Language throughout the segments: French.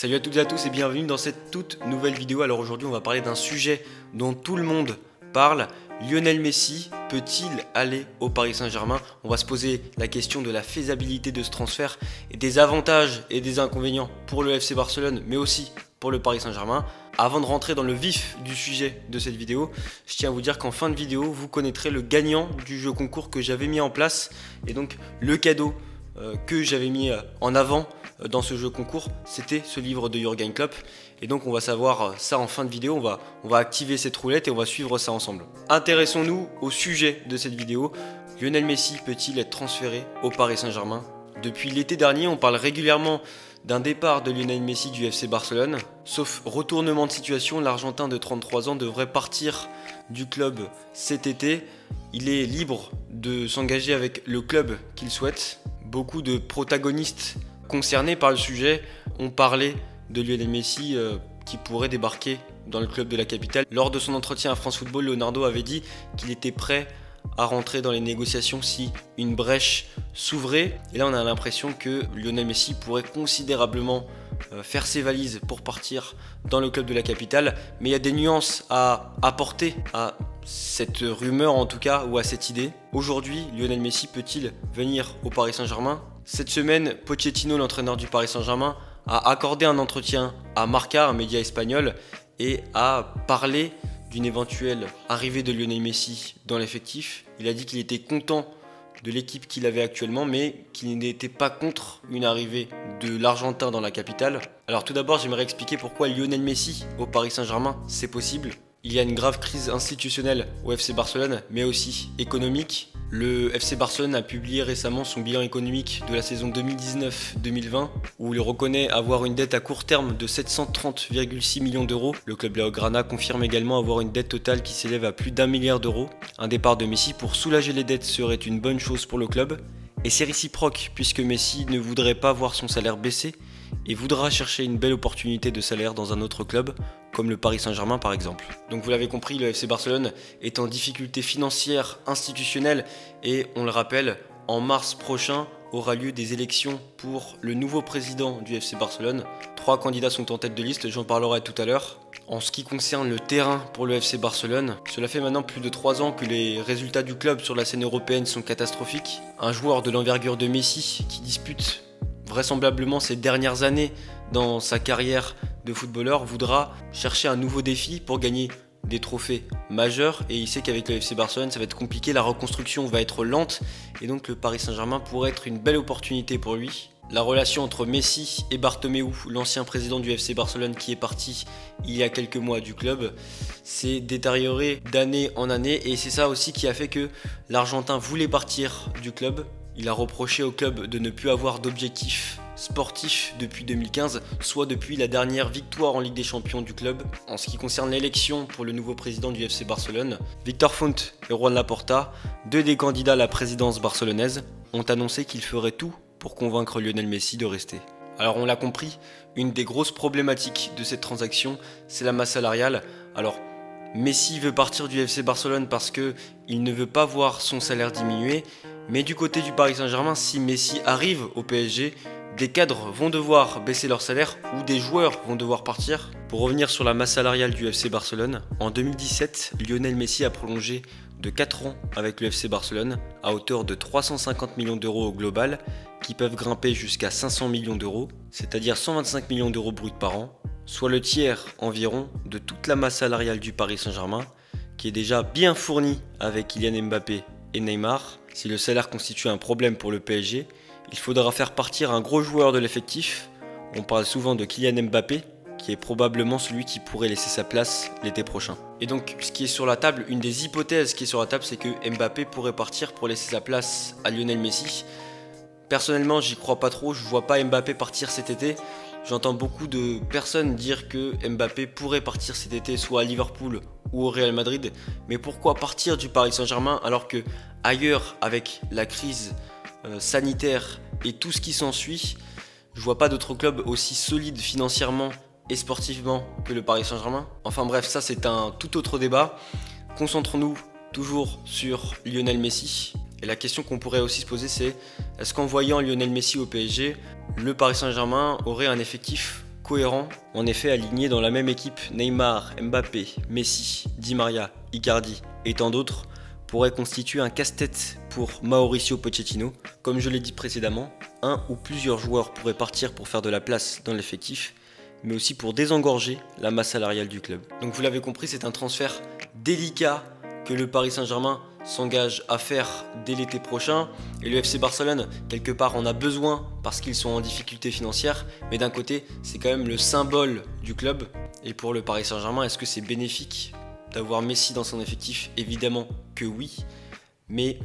Salut à toutes et à tous et bienvenue dans cette toute nouvelle vidéo. Alors aujourd'hui on va parler d'un sujet dont tout le monde parle. Lionel Messi peut-il aller au Paris Saint-Germain? On va se poser la question de la faisabilité de ce transfert et des avantages et des inconvénients pour le FC Barcelone mais aussi pour le Paris Saint-Germain. Avant de rentrer dans le vif du sujet de cette vidéo, je tiens à vous dire qu'en fin de vidéo vous connaîtrez le gagnant du jeu concours que j'avais mis en place et donc le cadeau que j'avais mis en avant dans ce jeu concours, c'était ce livre de Jürgen Klopp. Et donc on va savoir ça en fin de vidéo, on va activer cette roulette et on va suivre ça ensemble. Intéressons-nous au sujet de cette vidéo. Lionel Messi peut-il être transféré au Paris Saint-Germain? Depuis l'été dernier, on parle régulièrement d'un départ de Lionel Messi du FC Barcelone. Sauf retournement de situation, l'Argentin de 33 ans devrait partir du club cet été. Il est libre de s'engager avec le club qu'il souhaite. Beaucoup de protagonistes concernés par le sujet ont parlé de Lionel Messi qui pourrait débarquer dans le club de la capitale. Lors de son entretien à France Football, Leonardo avait dit qu'il était prêt à rentrer dans les négociations si une brèche s'ouvrait. Et là on a l'impression que Lionel Messi pourrait considérablement faire ses valises pour partir dans le club de la capitale. Mais il y a des nuances à apporter à cette rumeur en tout cas, ou à cette idée. Aujourd'hui, Lionel Messi peut-il venir au Paris Saint-Germain? Cette semaine, Pochettino, l'entraîneur du Paris Saint-Germain, a accordé un entretien à Marca, un média espagnol, et a parlé d'une éventuelle arrivée de Lionel Messi dans l'effectif. Il a dit qu'il était content de l'équipe qu'il avait actuellement, mais qu'il n'était pas contre une arrivée de l'Argentin dans la capitale. Alors tout d'abord, j'aimerais expliquer pourquoi Lionel Messi au Paris Saint-Germain, c'est possible. Il y a une grave crise institutionnelle au FC Barcelone, mais aussi économique. Le FC Barcelone a publié récemment son bilan économique de la saison 2019-2020, où il reconnaît avoir une dette à court terme de 730,6 millions d'euros. Le club Blaugrana confirme également avoir une dette totale qui s'élève à plus d'1 milliard d'euros. Un départ de Messi pour soulager les dettes serait une bonne chose pour le club. Et c'est réciproque, puisque Messi ne voudrait pas voir son salaire baisser et voudra chercher une belle opportunité de salaire dans un autre club, comme le Paris Saint-Germain par exemple. Donc vous l'avez compris, le FC Barcelone est en difficulté financière, institutionnelle, et on le rappelle, en mars prochain aura lieu des élections pour le nouveau président du FC Barcelone. 3 candidats sont en tête de liste, j'en parlerai tout à l'heure. En ce qui concerne le terrain pour le FC Barcelone, cela fait maintenant plus de 3 ans que les résultats du club sur la scène européenne sont catastrophiques. Un joueur de l'envergure de Messi qui dispute vraisemblablement ces dernières années dans sa carrière de footballeur voudra chercher un nouveau défi pour gagner des trophées majeurs, et il sait qu'avec le FC Barcelone ça va être compliqué, la reconstruction va être lente et donc le Paris Saint-Germain pourrait être une belle opportunité pour lui. La relation entre Messi et Bartomeu, l'ancien président du FC Barcelone qui est parti il y a quelques mois du club, s'est détériorée d'année en année, et c'est ça aussi qui a fait que l'Argentin voulait partir du club. Il a reproché au club de ne plus avoir d'objectifs sportifs depuis 2015, soit depuis la dernière victoire en Ligue des Champions du club. En ce qui concerne l'élection pour le nouveau président du FC Barcelone, Victor Font et Juan Laporta, 2 des candidats à la présidence barcelonaise, ont annoncé qu'ils feraient tout pour convaincre Lionel Messi de rester. Alors on l'a compris, une des grosses problématiques de cette transaction, c'est la masse salariale. Alors Messi veut partir du FC Barcelone parce qu'il ne veut pas voir son salaire diminuer, mais du côté du Paris Saint-Germain, si Messi arrive au PSG, des cadres vont devoir baisser leur salaire ou des joueurs vont devoir partir. Pour revenir sur la masse salariale du FC Barcelone, en 2017, Lionel Messi a prolongé de 4 ans avec le FC Barcelone à hauteur de 350 millions d'euros au global, qui peuvent grimper jusqu'à 500 millions d'euros, c'est-à-dire 125 millions d'euros bruts par an, soit le tiers environ de toute la masse salariale du Paris Saint-Germain, qui est déjà bien fournie avec Kylian Mbappé et Neymar. Si le salaire constitue un problème pour le PSG, il faudra faire partir un gros joueur de l'effectif. On parle souvent de Kylian Mbappé, qui est probablement celui qui pourrait laisser sa place l'été prochain. Et donc, ce qui est sur la table, une des hypothèses qui est sur la table, c'est que Mbappé pourrait partir pour laisser sa place à Lionel Messi. Personnellement, j'y crois pas trop, je vois pas Mbappé partir cet été. J'entends beaucoup de personnes dire que Mbappé pourrait partir cet été soit à Liverpool ou au Real Madrid. Mais pourquoi partir du Paris Saint-Germain alors que ailleurs, avec la crise sanitaire et tout ce qui s'ensuit, je vois pas d'autres clubs aussi solides financièrement et sportivement que le Paris Saint-Germain. Enfin bref, ça c'est un tout autre débat. Concentrons-nous toujours sur Lionel Messi. Et la question qu'on pourrait aussi se poser, c'est est-ce qu'en voyant Lionel Messi au PSG, le Paris Saint-Germain aurait un effectif cohérent. En effet, aligner dans la même équipe Neymar, Mbappé, Messi, Di Maria, Icardi et tant d'autres pourrait constituer un casse-tête pour Mauricio Pochettino. Comme je l'ai dit précédemment, un ou plusieurs joueurs pourraient partir pour faire de la place dans l'effectif, mais aussi pour désengorger la masse salariale du club. Donc vous l'avez compris, c'est un transfert délicat que le Paris Saint-Germain s'engage à faire dès l'été prochain. Et le FC Barcelone, quelque part, en a besoin parce qu'ils sont en difficulté financière. Mais d'un côté, c'est quand même le symbole du club. Et pour le Paris Saint-Germain, est-ce que c'est bénéfique d'avoir Messi dans son effectif? Évidemment que oui. Mais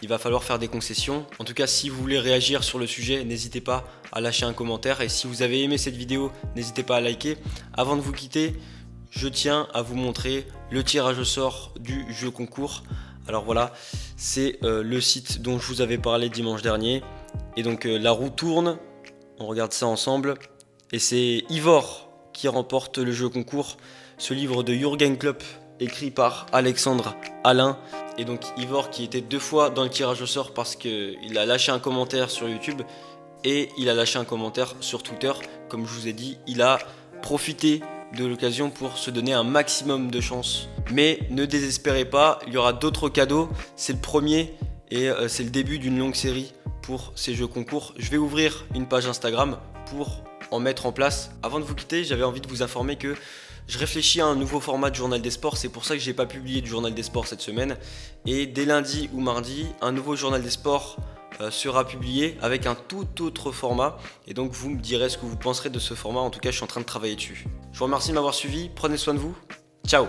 il va falloir faire des concessions. En tout cas, si vous voulez réagir sur le sujet, n'hésitez pas à lâcher un commentaire. Et si vous avez aimé cette vidéo, n'hésitez pas à liker. Avant de vous quitter, je tiens à vous montrer le tirage au sort du jeu concours. Alors voilà, c'est le site dont je vous avais parlé dimanche dernier. Et donc la roue tourne, on regarde ça ensemble. Et c'est Ivor qui remporte le jeu concours. Ce livre de Jürgen Klopp, écrit par Alexandre Alain. Et donc Ivor qui était 2 fois dans le tirage au sort parce qu'il a lâché un commentaire sur YouTube. Et il a lâché un commentaire sur Twitter. Comme je vous ai dit, il a profité de l'occasion pour se donner un maximum de chance. Mais ne désespérez pas, il y aura d'autres cadeaux. C'est le premier et c'est le début d'une longue série pour ces jeux concours. Je vais ouvrir une page Instagram pour en mettre en place. Avant de vous quitter, j'avais envie de vous informer que je réfléchis à un nouveau format de journal des sports. C'est pour ça que je n'ai pas publié de journal des sports cette semaine. Et dès lundi ou mardi, un nouveau journal des sports sera publié avec un tout autre format. Et donc vous me direz ce que vous penserez de ce format. En tout cas, je suis en train de travailler dessus. Je vous remercie de m'avoir suivi. Prenez soin de vous. Ciao.